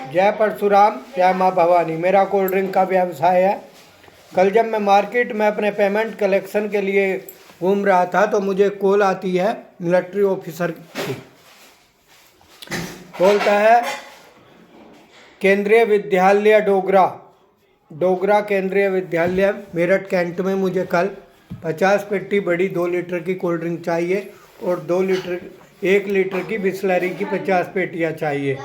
जय परशुराम, जय माँ भवानी। मेरा कोल्ड ड्रिंक का व्यवसाय है। कल जब मैं मार्केट में अपने पेमेंट कलेक्शन के लिए घूम रहा था तो मुझे कॉल आती है मिलिट्री ऑफिसर की। बोलता है केंद्रीय विद्यालय डोगरा केंद्रीय विद्यालय मेरठ कैंट में मुझे कल 50 पेटी बड़ी 2 लीटर की कोल्ड ड्रिंक चाहिए और 1 लीटर की बिस्लरी की 50 पेटियाँ चाहिए।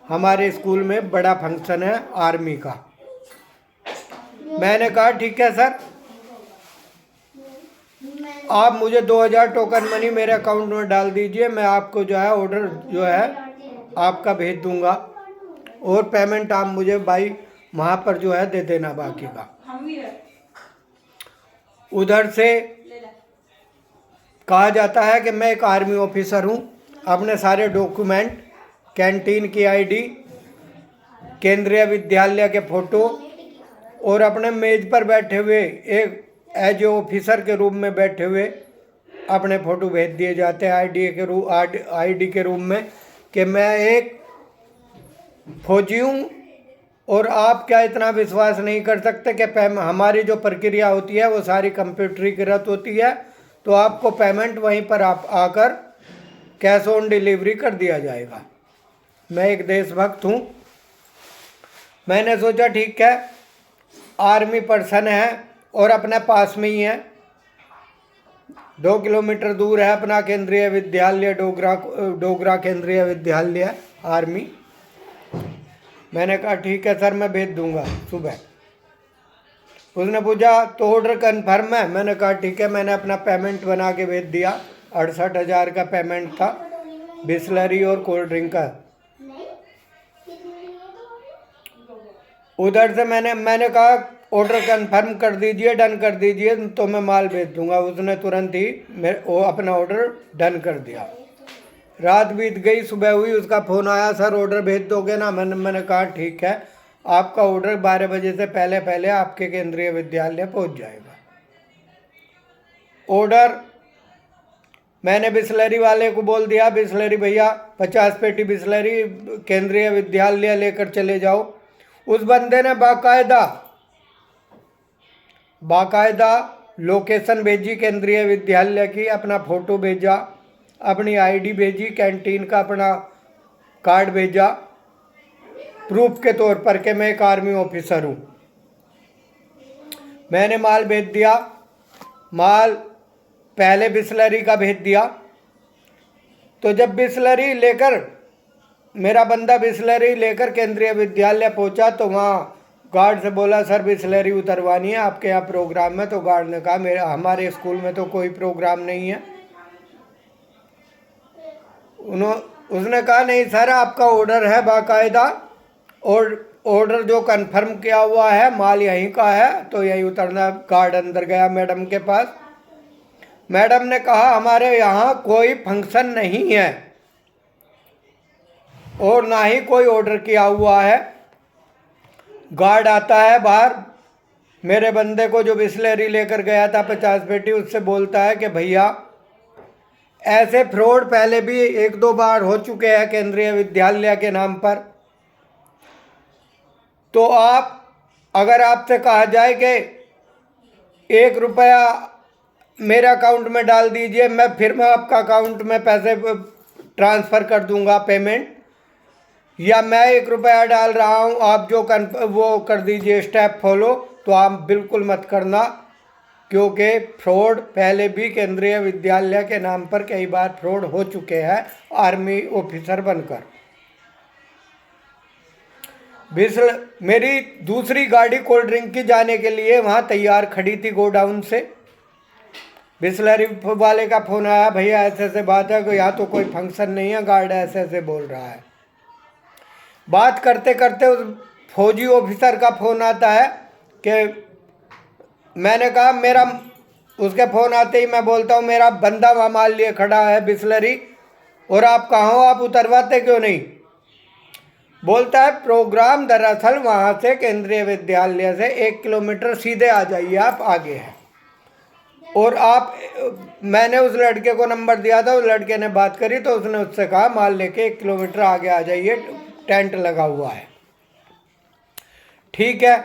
हमारे स्कूल में बड़ा फंक्शन है आर्मी का। मैंने कहा ठीक है सर, आप मुझे 2000 टोकन मनी मेरे अकाउंट में डाल दीजिए, मैं आपको जो है ऑर्डर जो है आपका भेज दूंगा और पेमेंट आप मुझे भाई वहाँ पर जो है दे देना बाकी का। उधर से कहा जाता है कि मैं एक आर्मी ऑफिसर हूँ। अपने सारे डॉक्यूमेंट, कैंटीन की आईडी, केंद्रीय विद्यालय के फ़ोटो और अपने मेज पर बैठे हुए एक एज ऑफिसर के रूप में बैठे हुए अपने फ़ोटो भेज दिए जाते हैं आईडी के रूप में कि मैं एक फौजी हूँ। और आप क्या इतना विश्वास नहीं कर सकते कि हमारी जो प्रक्रिया होती है वो सारी कंप्यूटरीकृत होती है, तो आपको पेमेंट वहीं पर आप आकर कैश ऑन डिलीवरी कर दिया जाएगा। मैं एक देशभक्त हूँ। मैंने सोचा ठीक है, आर्मी पर्सन है और अपने पास में ही है, 2 किलोमीटर दूर है अपना केंद्रीय विद्यालय डोगरा केंद्रीय विद्यालय आर्मी। मैंने कहा ठीक है सर, मैं भेज दूंगा सुबह। उसने पूछा तो ऑर्डर कन्फर्म है? मैंने कहा ठीक है। मैंने अपना पेमेंट बना के भेज दिया। 68,000 का पेमेंट था बिस्लरी और कोल्ड ड्रिंक का। उधर से मैंने कहा ऑर्डर कंफर्म कर दीजिए, डन कर दीजिए तो मैं माल भेज दूंगा। उसने तुरंत ही वो अपना ऑर्डर डन कर दिया। रात बीत गई, सुबह हुई, उसका फ़ोन आया, सर ऑर्डर भेज दोगे ना? मैंने कहा ठीक है, आपका ऑर्डर 12 बजे से पहले पहले आपके केंद्रीय विद्यालय पहुंच जाएगा। ऑर्डर मैंने बिस्लरी वाले को बोल दिया, बिस्लरी भैया 50 पेटी बिस्लरी केंद्रीय विद्यालय लेकर चले जाओ। उस बंदे ने बाकायदा लोकेशन भेजी केंद्रीय विद्यालय की, अपना फ़ोटो भेजा, अपनी आईडी भेजी, कैंटीन का अपना कार्ड भेजा प्रूफ के तौर पर कि मैं एक आर्मी ऑफिसर हूँ। मैंने माल भेज दिया। माल पहले बिस्लरी का भेज दिया। तो जब बिस्लरी लेकर मेरा बंदा बिस्लरी लेकर केंद्रीय विद्यालय पहुंचा तो वहाँ गार्ड से बोला सर बिस्लरी उतरवानी है, आपके यहाँ प्रोग्राम है। तो गार्ड ने कहा हमारे स्कूल में तो कोई प्रोग्राम नहीं है। उसने कहा नहीं सर, आपका ऑर्डर है बाकायदा और ऑर्डर जो कंफर्म किया हुआ है, माल यहीं का है तो यहीं उतरना। गार्ड अंदर गया मैडम के पास। मैडम ने कहा हमारे यहाँ कोई फंक्शन नहीं है और ना ही कोई ऑर्डर किया हुआ है। गार्ड आता है बाहर, मेरे बंदे को जो बिस्लरी लेकर गया था 50 पेटी, उससे बोलता है कि भैया ऐसे फ्रॉड पहले भी 1-2 बार हो चुके हैं केंद्रीय विद्यालय के नाम पर। तो आप अगर आपसे कहा जाए कि 1 रुपया मेरे अकाउंट में डाल दीजिए, मैं आपका अकाउंट में पैसे ट्रांसफ़र कर दूंगा पेमेंट, या मैं 1 रुपया डाल रहा हूं, आप जो वो कर दीजिए स्टेप फॉलो, तो आप बिल्कुल मत करना, क्योंकि फ्रॉड पहले भी केंद्रीय विद्यालय के नाम पर कई बार फ्रॉड हो चुके हैं आर्मी ऑफिसर बनकर। मेरी दूसरी गाड़ी कोल्ड ड्रिंक की जाने के लिए वहाँ तैयार खड़ी थी गोडाउन से। बिस्लरी वाले का फ़ोन आया, भैया ऐसे ऐसे बात है कि यहाँ तो कोई फंक्शन नहीं है, गार्ड ऐसे ऐसे बोल रहा है। बात करते करते उस फौजी ऑफिसर का फ़ोन आता है कि मैंने कहा उसके फ़ोन आते ही मैं बोलता हूँ मेरा बंदा वहाँ माल लिए खड़ा है बिस्लरी, और आप कहाँ हो, आप उतरवाते क्यों नहीं? बोलता है प्रोग्राम दरअसल वहाँ से केंद्रीय विद्यालय से 1 किलोमीटर सीधे आ जाइए, आप आगे हैं। और मैंने उस लड़के को नंबर दिया था, उस लड़के ने बात करी तो उसने उससे कहा माल लेके 1 किलोमीटर आगे आ जाइए, टेंट लगा हुआ है। ठीक है,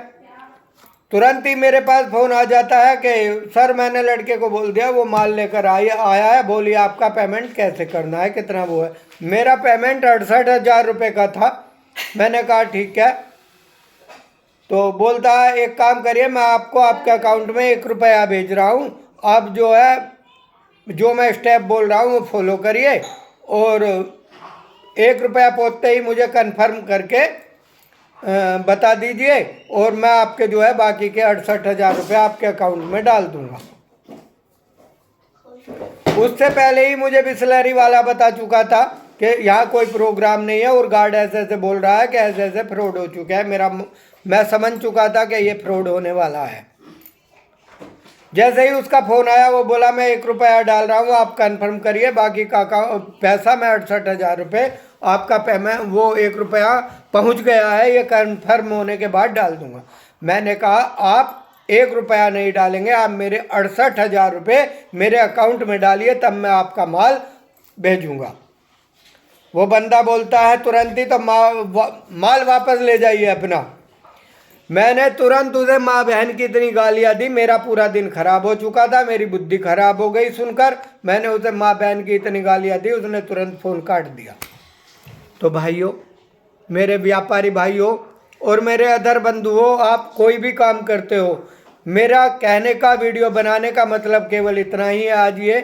तुरंत ही मेरे पास फ़ोन आ जाता है कि सर मैंने लड़के को बोल दिया, वो माल लेकर आया है, बोलिए आपका पेमेंट कैसे करना है, कितना वो है। मेरा पेमेंट 68,000 रुपये का था। मैंने कहा ठीक है। तो बोलता है एक काम करिए, मैं आपको आपके अकाउंट में 1 रुपया भेज रहा हूँ, आप जो है जो मैं स्टेप बोल रहा हूँ वो फॉलो करिए, और 1 रुपया पहुँचते ही मुझे कन्फर्म करके बता दीजिए, और मैं आपके जो है बाकी के 68,000 रुपये आपके अकाउंट में डाल दूंगा। उससे पहले ही मुझे बिसलरी वाला बता चुका था कि यहाँ कोई प्रोग्राम नहीं है, और गार्ड ऐसे ऐसे बोल रहा है कि ऐसे ऐसे फ्रॉड हो चुका है। मैं समझ चुका था कि ये फ्रॉड होने वाला है। जैसे ही उसका फ़ोन आया, वो बोला मैं 1 रुपया डाल रहा हूँ, आप कंफर्म करिए, बाकी का पैसा मैं 68,000 रुपये आपका पेमेंट, वो 1 रुपया पहुँच गया है, ये कंफर्म होने के बाद डाल दूंगा। मैंने कहा आप 1 रुपया नहीं डालेंगे, आप मेरे 68,000 रुपये मेरे अकाउंट में डालिए, तब मैं आपका माल भेजूँगा। वो बंदा बोलता है तुरंत ही तो माल वापस ले जाइए अपना। मैंने तुरंत उसे माँ बहन की इतनी गालियाँ दी, मेरा पूरा दिन खराब हो चुका था, मेरी बुद्धि खराब हो गई सुनकर। मैंने उसे माँ बहन की इतनी गालियाँ दी, उसने तुरंत फ़ोन काट दिया। तो भाइयों, मेरे व्यापारी भाइयों और मेरे अदर बंधुओं, आप कोई भी काम करते हो, मेरा कहने का वीडियो बनाने का मतलब केवल इतना ही है आज ये,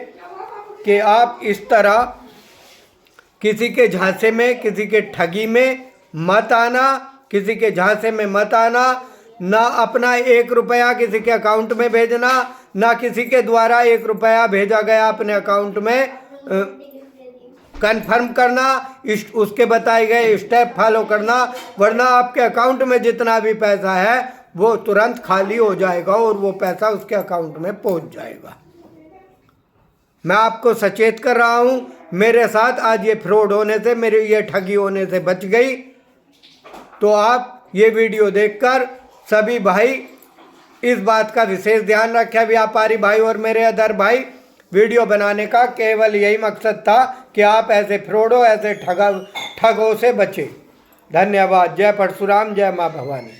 कि आप इस तरह किसी के झांसे में, किसी के ठगी में मत आना, किसी के झांसे में मत आना, ना अपना 1 रुपया किसी के अकाउंट में भेजना, ना किसी के द्वारा 1 रुपया भेजा गया अपने अकाउंट में कंफर्म करना, उसके बताए गए स्टेप फॉलो करना, वरना आपके अकाउंट में जितना भी पैसा है वो तुरंत खाली हो जाएगा और वो पैसा उसके अकाउंट में पहुंच जाएगा। मैं आपको सचेत कर रहा हूं, मेरे साथ आज ये फ्रॉड होने से, मेरी ये ठगी होने से बच गई। तो आप ये वीडियो देखकर सभी भाई इस बात का विशेष ध्यान रखें। व्यापारी भाई और मेरे अदर भाई, वीडियो बनाने का केवल यही मकसद था कि आप ऐसे फ्रॉडों, ऐसे ठगों से बचें। धन्यवाद। जय परशुराम, जय माँ भवानी।